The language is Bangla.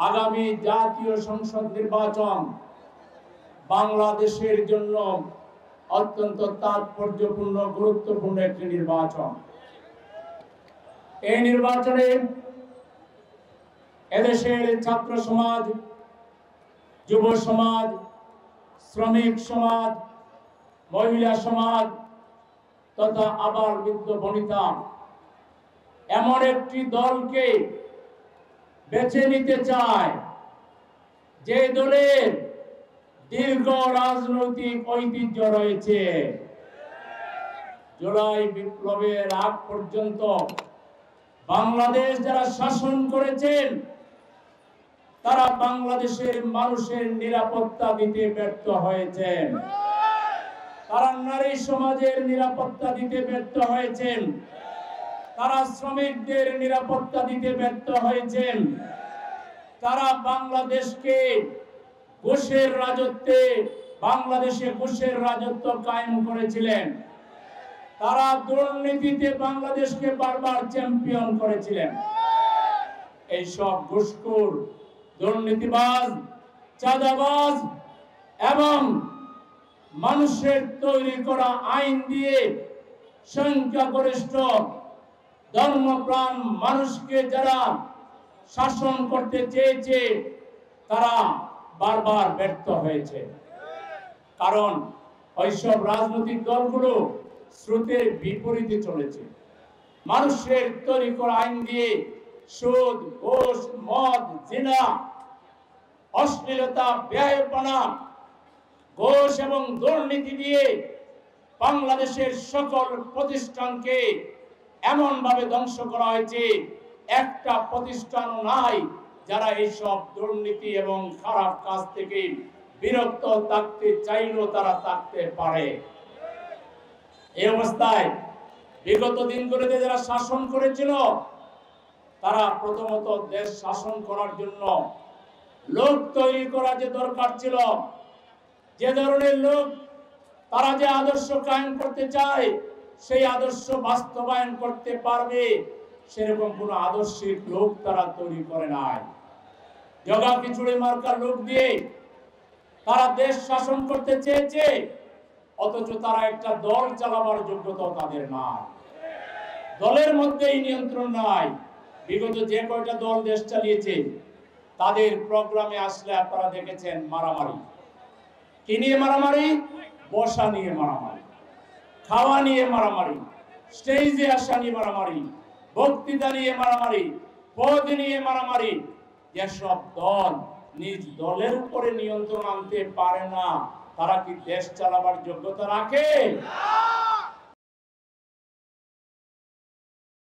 আগামী জাতীয় সংসদ নির্বাচন বাংলাদেশের জন্য অত্যন্ত তাৎপর্যপূর্ণ গুরুত্বপূর্ণ একটি নির্বাচন। এই নির্বাচনে এদেশের ছাত্র সমাজ, যুব সমাজ, শ্রমিক সমাজ, মহিলা সমাজ তথা আবার বৃদ্ধ বনিতা এমন একটি দলকে বেছে নিতে চায় যে দলের দীর্ঘ রাজনৈতিক ঐতিহ্য রয়েছে। জুলাই বিপ্লবের আগ পর্যন্ত বাংলাদেশ যারা শাসন করেছেন তারা বাংলাদেশের মানুষের নিরাপত্তা দিতে ব্যর্থ হয়েছেন, তারা নারী সমাজের নিরাপত্তা দিতে ব্যর্থ হয়েছেন, তারা শ্রমিকদের নিরাপত্তা দিতে ব্যর্থ হয়েছেন, তারা বাংলাদেশকে ঘুষের রাজত্বে বাংলাদেশে ঘুষের রাজত্ব কায়েম করেছিলেন, তারা দুর্নীতিতে বাংলাদেশকে বারবার চ্যাম্পিয়ন করেছিলেন। এই সব ঘুষখোর, দুর্নীতিবাজ, চাঁদাবাজ এবং মানুষের তৈরি করা আইন দিয়ে সংখ্যাগরিষ্ঠ ধর্মপ্রাণ মানুষকে যারা শাসন করতে চেয়েছে তারা বারবার ব্যর্থ হয়েছে। কারণ ওইসব রাজনৈতিক দলগুলো স্রোতের বিপরীতে চলেছে। মানুষের তৈরি করা আইন দিয়ে সুদ, ঘুষ, মদ, জিনা, অশ্লীলতা, ব্যয়পনা, ঘুষ এবং দুর্নীতি দিয়ে বাংলাদেশের সকল প্রতিষ্ঠানকে এমন ভাবে ধ্বংস করা হয়েছে একটা প্রতিষ্ঠান নাই যারা এইসব দুর্নীতি এবং খারাপ কাজ থেকে বিরত থাকতে চাইলেও তারা থাকতে পারে। এই অবস্থায় বিগত দিনগুলোতে যারা শাসন করেছিল তারা প্রথমত দেশ শাসন করার জন্য লোক তৈরি করা যে দরকার ছিল, যে ধরনের লোক তারা যে আদর্শ কায়েম করতে চায় সেই আদর্শ বাস্তবায়ন করতে পারবে সেরকম কোন আদর্শিক লোক তারা তৈরি করে নাই। জগা খিচুড়ি মার্কার লোক দিয়ে তারা দেশ শাসন করতে চেয়েছে, অথচ তারা একটা দল চালাবার যোগ্যতা তাদের নাই, দলের মধ্যেই নিয়ন্ত্রণ নাই। বিগত যে কয়টা দল দেশ চালিয়েছে তাদের প্রোগ্রামে আসলে আপনারা দেখেছেন মারামারি। কি নিয়ে মারামারি? বসা নিয়ে মারামারি, খাওয়া নিয়ে মারামারি, স্টেজে আসা নিয়ে মারামারি, বক্তৃতা নিয়ে মারামারি, পদ নিয়ে মারামারি। যেসব দল নিজ দলের উপরে নিয়ন্ত্রণ আনতে পারে না তারা কি দেশ চালাবার যোগ্যতা রাখে?